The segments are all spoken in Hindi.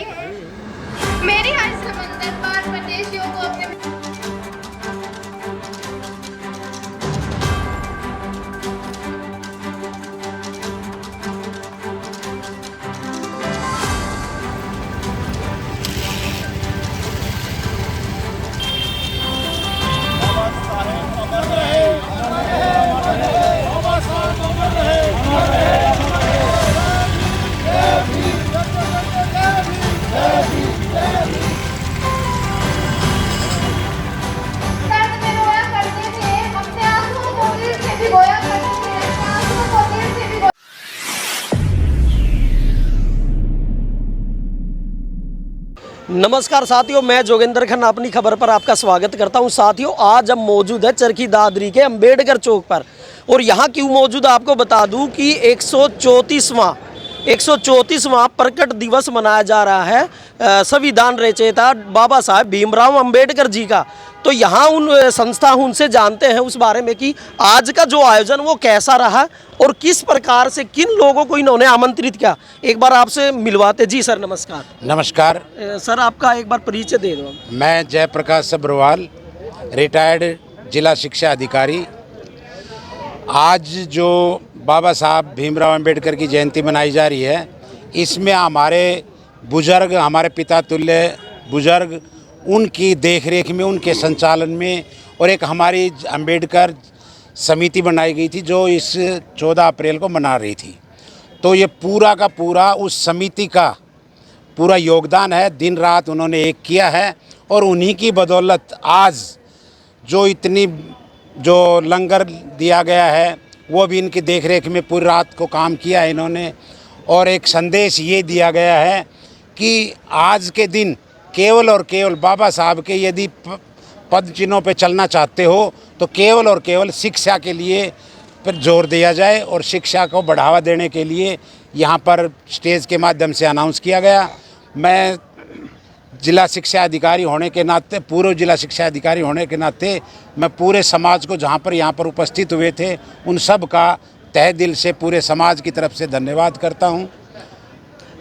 आई हूँ। मेरी हर समंदर पार परदेशियों को अपने दर्द में रोया करते थे, अपने आंसुओं को दिल से भिगोया करते थे, अपने आंसुओं को दिल से भिगोया। नमस्कार साथियों, मैं जोगेंद्र खन्ना अपनी खबर पर आपका स्वागत करता हूं। साथियों, आज हम मौजूद है चरखी दादरी के अंबेडकर चौक पर, और यहां क्यों मौजूद आपको बता दूं कि 134वां प्रकट दिवस मनाया जा रहा है संविधान रचयिता बाबा साहब भीमराव अंबेडकर जी का। तो यहाँ उन संस्था उनसे जानते हैं उस बारे में कि आज का जो आयोजन वो कैसा रहा और किस प्रकार से किन लोगों को इन्होंने आमंत्रित किया। एक बार आपसे मिलवाते। जी सर, नमस्कार। नमस्कार। सर, आपका एक बार परिचय दे दो। मैं जयप्रकाश सब्रवाल, रिटायर्ड जिला शिक्षा अधिकारी। आज जो बाबा साहब भीमराव अंबेडकर की जयंती मनाई जा रही है, इसमें हमारे बुजुर्ग, हमारे पिता तुल्य बुजुर्ग, उनकी देखरेख में, उनके संचालन में, और एक हमारी अंबेडकर समिति बनाई गई थी जो इस 14 अप्रैल को मना रही थी। तो ये पूरा का पूरा उस समिति का पूरा योगदान है। दिन रात उन्होंने एक किया है, और उन्हीं की बदौलत आज जो इतनी जो लंगर दिया गया है वो भी इनकी देखरेख में पूरी रात को काम किया है इन्होंने। और एक संदेश ये दिया गया है कि आज के दिन केवल और केवल बाबा साहब के यदि पद चिन्हों पे चलना चाहते हो तो केवल और केवल शिक्षा के लिए पर जोर दिया जाए, और शिक्षा को बढ़ावा देने के लिए यहाँ पर स्टेज के माध्यम से अनाउंस किया गया। मैं जिला शिक्षा अधिकारी होने के नाते, पूर्व जिला शिक्षा अधिकारी होने के नाते, मैं पूरे समाज को जहाँ पर यहाँ पर उपस्थित हुए थे उन सब का तहे दिल से पूरे समाज की तरफ से धन्यवाद करता हूँ।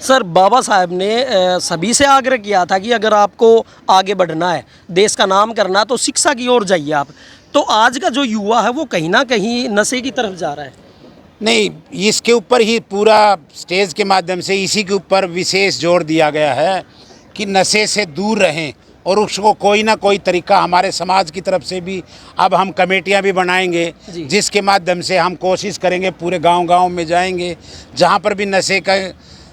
सर, बाबा साहब ने सभी से आग्रह किया था कि अगर आपको आगे बढ़ना है, देश का नाम करना, तो शिक्षा की ओर जाइए आप। तो आज का जो युवा है वो कहीं ना कहीं नशे की तरफ जा रहा है। नहीं, इसके ऊपर ही पूरा स्टेज के माध्यम से इसी के ऊपर विशेष जोर दिया गया है कि नशे से दूर रहें, और उसको कोई ना कोई तरीका हमारे समाज की तरफ से भी अब हम कमेटियां भी बनाएंगे, जिसके माध्यम से हम कोशिश करेंगे, पूरे गांव-गांव में जाएंगे, जहां पर भी नशे का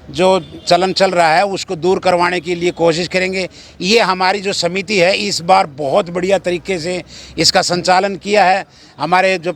जो चलन चल रहा है उसको दूर करवाने के लिए कोशिश करेंगे। ये हमारी जो समिति है इस बार बहुत बढ़िया तरीके से इसका संचालन किया है। हमारे जो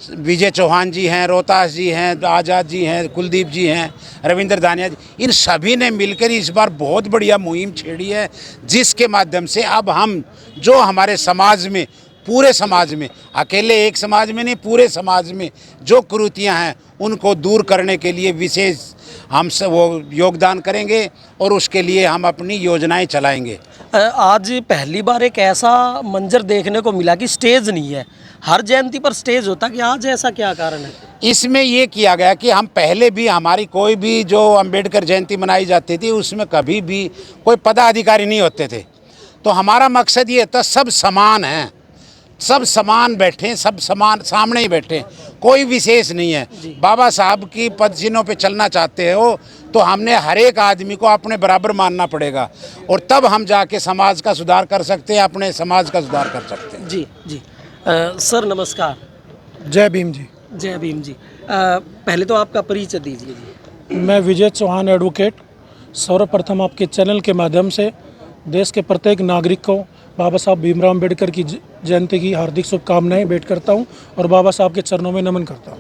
विजय चौहान जी हैं, रोहतास जी हैं, आज़ाद जी हैं, कुलदीप जी हैं, रविंद्र दानिया जी, इन सभी ने मिलकर इस बार बहुत बढ़िया मुहिम छेड़ी है, जिसके माध्यम से अब हम जो हमारे समाज में, पूरे समाज में, अकेले एक समाज में नहीं, पूरे समाज में जो कुरीतियाँ हैं उनको दूर करने के लिए विशेष हम सब वो योगदान करेंगे, और उसके लिए हम अपनी योजनाएं चलाएंगे। आज पहली बार एक ऐसा मंजर देखने को मिला कि स्टेज नहीं है। हर जयंती पर स्टेज होता, कि आज ऐसा क्या कारण है? इसमें ये किया गया कि हम पहले भी, हमारी कोई भी जो अंबेडकर जयंती मनाई जाती थी उसमें कभी भी कोई पदाधिकारी नहीं होते थे। तो हमारा मकसद ये था सब समान हैं, सब समान बैठें, सब समान सामने ही बैठें, कोई विशेष नहीं है। बाबा साहब की पद चिन्हों पे चलना चाहते हो तो हमने हर एक आदमी को अपने बराबर मानना पड़ेगा, और तब हम जाके समाज का सुधार कर सकते हैं, अपने समाज का सुधार कर सकते हैं। जी जी। सर, नमस्कार। जय भीम जी। जय भीम जी। पहले तो आपका परिचय दीजिए जी। मैं विजय चौहान एडवोकेट, सर्वप्रथम आपके चैनल के माध्यम से देश के प्रत्येक नागरिक को बाबा साहब भीमराव अंबेडकर की जयंती की हार्दिक शुभकामनाएं भेंट करता हूं, और बाबा साहब के चरणों में नमन करता हूं।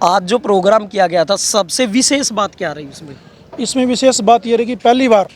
आज जो प्रोग्राम किया गया था, सबसे विशेष बात क्या रही उसमें? इसमें विशेष बात यह रही कि पहली बार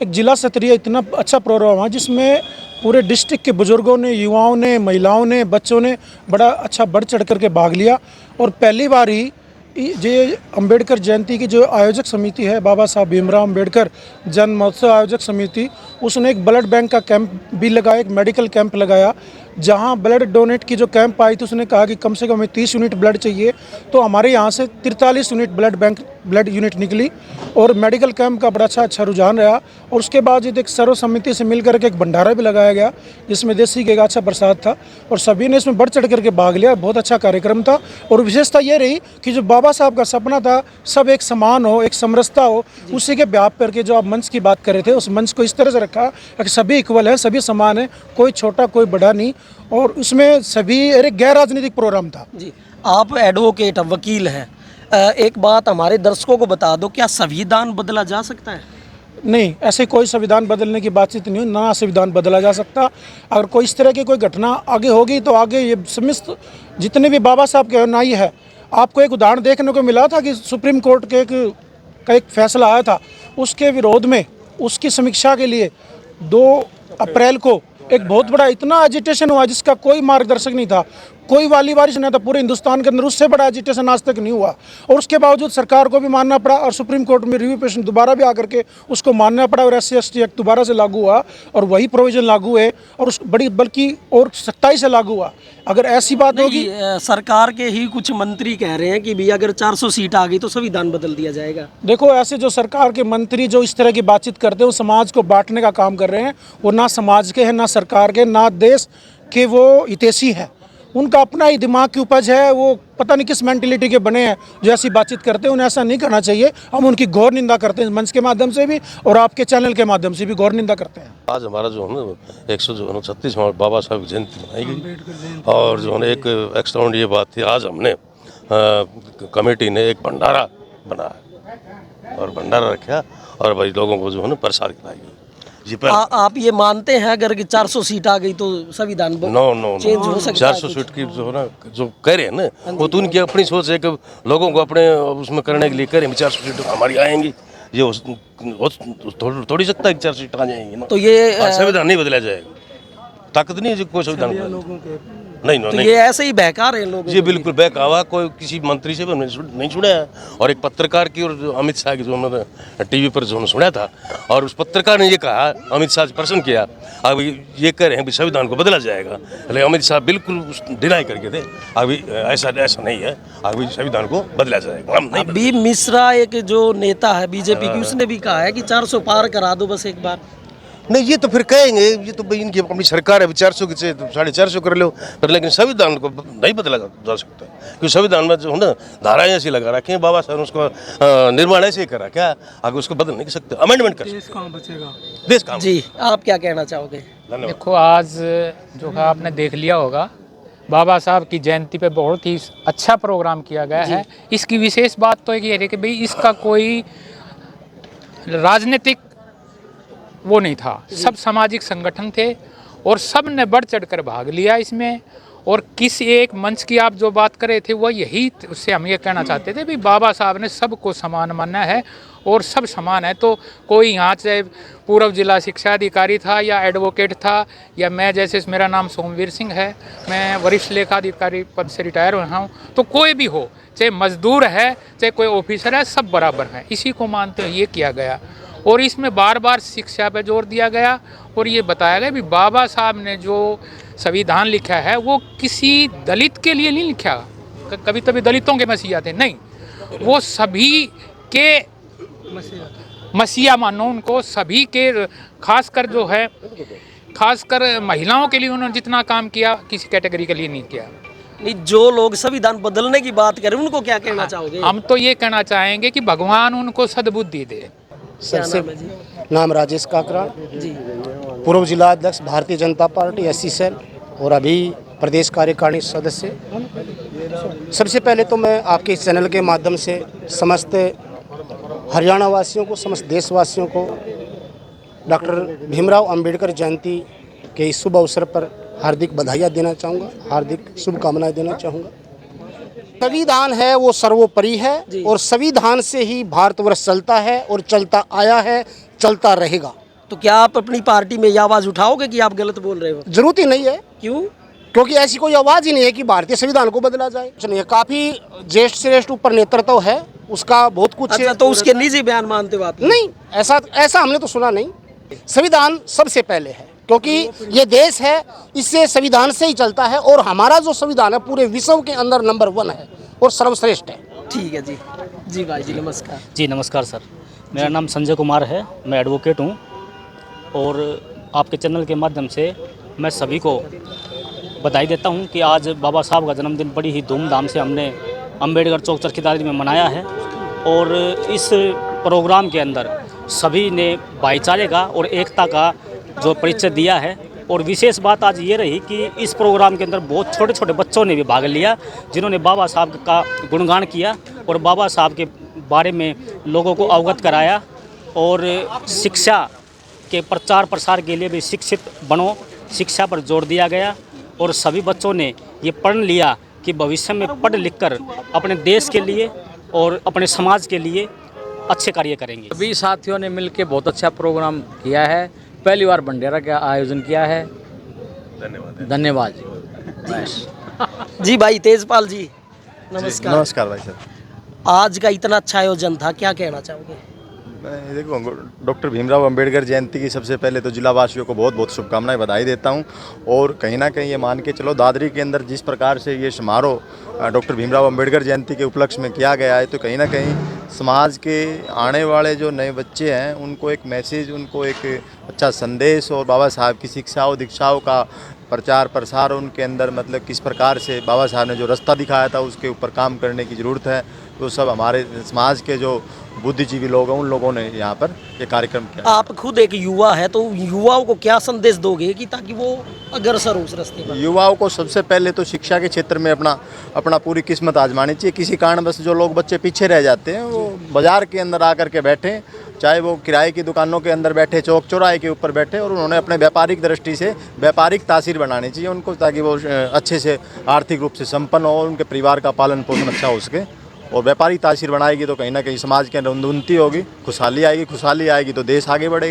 एक जिला स्तरीय इतना अच्छा प्रोग्राम हुआ जिसमें पूरे डिस्ट्रिक्ट के बुजुर्गों ने, युवाओं ने, महिलाओं ने, बच्चों ने बड़ा अच्छा बढ़ चढ़ करके भाग लिया। और पहली बार ही ये अंबेडकर जयंती की जो आयोजक समिति है, बाबा साहब भीमराव अंबेडकर जन्म महोत्सव आयोजक समिति, उसने एक ब्लड बैंक का कैंप भी लगाया, एक मेडिकल कैंप लगाया, जहां ब्लड डोनेट की जो कैंप आई थी उसने कहा कि कम से कम हमें 30 यूनिट ब्लड चाहिए, तो हमारे यहाँ से 43 यूनिट ब्लड यूनिट निकली और मेडिकल कैंप का बड़ा अच्छा रुझान रहा। और उसके बाद एक सर्वसम्मति से मिलकर के एक भंडारा भी लगाया गया जिसमें देसी घी का अच्छा प्रसाद था और सभी ने इसमें बढ़ चढ़ करके भाग लिया। बहुत अच्छा कार्यक्रम था और विशेषता ये रही कि जो बाबा साहब का सपना था सब एक समान हो, एक समरसता हो, उसी के व्याप करके जो आप मंच की बात कर रहे थे उस मंच को इस तरह से रखा कि सभी इक्वल है, सभी समान है, कोई छोटा कोई बड़ा नहीं। और उसमें सभी एक गैर राजनीतिक प्रोग्राम था। जी, आप एडवोकेट वकील हैं, एक बात हमारे दर्शकों को बता दो, क्या संविधान बदला जा सकता है? नहीं, ऐसे कोई संविधान बदलने की बातचीत नहीं हुई, ना संविधान बदला जा सकता। अगर कोई इस तरह की कोई घटना आगे होगी तो आगे ये समस्त जितने भी बाबा साहब के अनुयायी है, आपको एक उदाहरण देखने को मिला था कि सुप्रीम कोर्ट के एक फैसला आया था, उसके विरोध में उसकी समीक्षा के लिए 2 अप्रैल को एक बहुत बड़ा इतना एजिटेशन हुआ जिसका कोई मार्गदर्शक नहीं था, कोई वाली वारिस नहीं था पूरे हिंदुस्तान के अंदर। उससे बड़ा एजिटेशन आज तक नहीं हुआ और उसके बावजूद सरकार को भी मानना पड़ा और सुप्रीम कोर्ट में रिव्यू पिटीशन दोबारा भी आकर के उसको मानना पड़ा और SC/ST एक्ट दोबारा से लागू हुआ और वही प्रोविजन लागू है और उस बल्कि और सख्ताई से लागू हुआ। अगर ऐसी बात होगी, सरकार के ही कुछ मंत्री कह रहे हैं कि भी अगर 400 सीट आ गई तो संविधान बदल दिया जाएगा। देखो ऐसे जो सरकार के मंत्री जो इस तरह की बातचीत करते हैं वो समाज को बांटने का काम कर रहे हैं। वो ना समाज के हैं, ना सरकार के, ना देश के वो हितैषी हैं। उनका अपना ही दिमाग की उपज है, वो पता नहीं किस मेंटेलिटी के बने हैं जो ऐसी बातचीत करते हैं। उन्हें ऐसा नहीं करना चाहिए। हम उनकी घोर निंदा करते हैं मंच के माध्यम से भी और आपके चैनल के माध्यम से भी घोर निंदा करते हैं। आज हमारा जो है ना 136 बाबा साहब की जयंती मनाई गई और जो है ना एक एक्स्ट्रा ये बात थी, आज हमने कमेटी ने एक भंडारा बनाया और भंडारा रखा और भाई लोगों को जो है ना प्रसाद खिलाई। आप ये मानते हैं अगर कि 400 सीट आ गई तो संविधान चेंज हो सकता है? 400 सीट की जो है ना जो कह रहे हैं ना वो तो उनकी अपनी सोच है कि लोगों को अपने उसमें करने के लिए करें 400 सीट हमारी आएंगी, ये थोड़ी सकता है कि 400 सीट आ जाएंगी ना। तो ये संविधान नहीं बदला जाएगा, ताकत नहीं है कोई संविधान नहीं तो ये ऐसे ही बहका रहे हैं लोग। जी बिल्कुल बहकावा, कोई किसी मंत्री से भी नहीं सुना है और एक पत्रकार की और जो अमित शाह की जो उन्होंने टीवी पर जो सुना था और उस पत्रकार ने ये कहा, अमित शाह से प्रश्न किया, अब ये कह रहे हैं कि संविधान को बदला जाएगा, लेकिन अमित शाह बिल्कुल डिनाई करके थे, अभी ऐसा नहीं है, अभी संविधान को बदला जाएगा। अभी मिश्रा एक जो नेता है बीजेपी की, उसने भी कहा है कि 400 पार करा दो बस एक बार। नहीं ये तो फिर कहेंगे, ये तो भाई इनकी अपनी सरकार है, 400 की से 450 कर लो, पर लेकिन संविधान को नहीं बदला जा सकता क्योंकि संविधान में जो है ना धाराएं ऐसी लगा रखी हैं, बाबा साहब ने उसको निर्माण ऐसे ही करा, क्या आगे उसको बदल नहीं सकते, अमेंडमेंट कर देश कहाँ बचेगा, देश कहाँ। जी आप क्या कहना चाहोगे? देखो आज जो है आपने देख लिया होगा, बाबा साहब की जयंती पे बहुत ही अच्छा प्रोग्राम किया गया है। इसकी विशेष बात तो ये है कि भाई इसका कोई राजनीतिक वो नहीं था, सब सामाजिक संगठन थे और सब ने बढ़ चढ़कर भाग लिया इसमें। और किस एक मंच की आप जो बात कर रहे थे वो यही, उससे हम ये कहना चाहते थे भी बाबा साहब ने सबको समान माना है और सब समान है। तो कोई यहाँ से पूर्व जिला शिक्षा अधिकारी था या एडवोकेट था या मैं जैसे, मेरा नाम सोमवीर सिंह है, मैं वरिष्ठ लेखा अधिकारी पद से रिटायर हुआ हूँ, तो कोई भी हो, चाहे मजदूर है चाहे कोई ऑफिसर है, सब बराबर हैं, इसी को मानते हुए ये किया गया। और इसमें बार बार शिक्षा पे जोर दिया गया और ये बताया गया भी बाबा साहब ने जो संविधान लिखा है वो किसी दलित के लिए नहीं लिखा, कभी कभी दलितों के मसीहा थे, नहीं, वो सभी के मसीहा मानो उनको, सभी के, खासकर जो है खासकर महिलाओं के लिए उन्होंने जितना काम किया किसी कैटेगरी के लिए नहीं किया। नहीं, जो लोग संविधान बदलने की बात करें उनको क्या कहना चाहोगे? हम तो ये कहना चाहेंगे कि भगवान उनको सद्बुद्धि दे। सबसे नाम राजेश काकरा जी, पूर्व जिला अध्यक्ष Bharatiya Janata party SC cell और अभी प्रदेश कार्यकारिणी सदस्य। सबसे पहले तो मैं आपके इस चैनल के माध्यम से समस्त हरियाणा वासियों को, समस्त देशवासियों को डॉक्टर भीमराव अंबेडकर जयंती के इस शुभ अवसर पर हार्दिक बधाइयाँ देना चाहूँगा, हार्दिक शुभकामनाएं देना चाहूँगा। संविधान है वो सर्वोपरि है और संविधान से ही भारतवर्ष चलता है और चलता आया है, चलता रहेगा। तो क्या आप अपनी पार्टी में यह आवाज उठाओगे कि आप गलत बोल रहे हो? जरूरत ही नहीं है। क्यों? क्योंकि ऐसी कोई आवाज ही नहीं है कि भारतीय संविधान को बदला जाए। नहीं, काफी ज्येष्ठ श्रेष्ठ ऊपर नेतृत्व है उसका, बहुत कुछ। अच्छा, तो उसके निजी बयान मानते हो आप? नहीं, ऐसा हमने तो सुना नहीं। संविधान सबसे पहले है क्योंकि ये देश है, इससे संविधान से ही चलता है और हमारा जो संविधान है पूरे विश्व के अंदर नंबर 1 है और सर्वश्रेष्ठ है। ठीक है जी। जी भाई जी नमस्कार। जी नमस्कार सर, मेरा नाम संजय कुमार है, मैं एडवोकेट हूँ और आपके चैनल के माध्यम से मैं सभी को बधाई देता हूँ कि आज बाबा साहब का जन्मदिन बड़ी ही धूमधाम से हमने अंबेडकर चौक चरखीदारी में मनाया है। और इस प्रोग्राम के अंदर सभी ने भाईचारे का और एकता का जो परिचय दिया है। और विशेष बात आज ये रही कि इस प्रोग्राम के अंदर बहुत छोटे छोटे बच्चों ने भी भाग लिया, जिन्होंने बाबा साहब का गुणगान किया और बाबा साहब के बारे में लोगों को अवगत कराया। और शिक्षा के प्रचार प्रसार के लिए भी शिक्षित बनो, शिक्षा पर जोर दिया गया। और सभी बच्चों ने ये पढ़ लिया कि भविष्य में पढ़ लिख कर अपने देश के लिए और अपने समाज के लिए अच्छे कार्य करेंगे। सभी साथियों ने मिलकर बहुत अच्छा प्रोग्राम किया है, पहली बार भंडारा का आयोजन किया है। धन्यवाद जी भाई तेजपाल जी नमस्कार। नमस्कार भाई साहब। आज का इतना अच्छा आयोजन था, क्या कहना चाहोगे? मैं देखो डॉक्टर भीमराव अंबेडकर जयंती की सबसे पहले तो जिलावासियों को बहुत बहुत शुभकामनाएं बधाई देता हूं। और कहीं ना कहीं ये मान के चलो दादरी के अंदर जिस प्रकार से ये समारोह डॉक्टर भीमराव अंबेडकर जयंती के उपलक्ष्य में किया गया है, तो कहीं ना कहीं समाज के आने वाले जो नए बच्चे हैं उनको एक मैसेज, उनको एक अच्छा संदेश और बाबा साहब की शिक्षाओं दीक्षाओं का प्रचार प्रसार उनके अंदर मतलब किस प्रकार से बाबा साहब ने जो रास्ता दिखाया था उसके ऊपर काम करने की ज़रूरत है। तो सब हमारे समाज के जो बुद्धिजीवी लोग हैं उन लोगों ने यहाँ पर ये कार्यक्रम किया। आप खुद एक युवा है, तो युवाओं को क्या संदेश दोगे कि ताकि वो अग्रसर हो उस रास्ते पर? युवाओं को सबसे पहले तो शिक्षा के क्षेत्र में अपना पूरी किस्मत आजमानी चाहिए। किसी कारणवश जो लोग बच्चे पीछे रह जाते हैं वो बाज़ार के अंदर आकर के बैठे, चाहे वो किराए की दुकानों के अंदर बैठे, चौक चौराहे के ऊपर बैठे, और उन्होंने अपने व्यापारिक दृष्टि से व्यापारिक तासीर बनानी चाहिए उनको, ताकि वो अच्छे से आर्थिक रूप से संपन्न हो, उनके परिवार का पालन पोषण अच्छा हो सके। और व्यापारिक तासीर बनाएगी तो कहीं ना कहीं समाज के अंदर उन्नति होगी, खुशहाली आएगी तो देश आगे बढ़ेगा।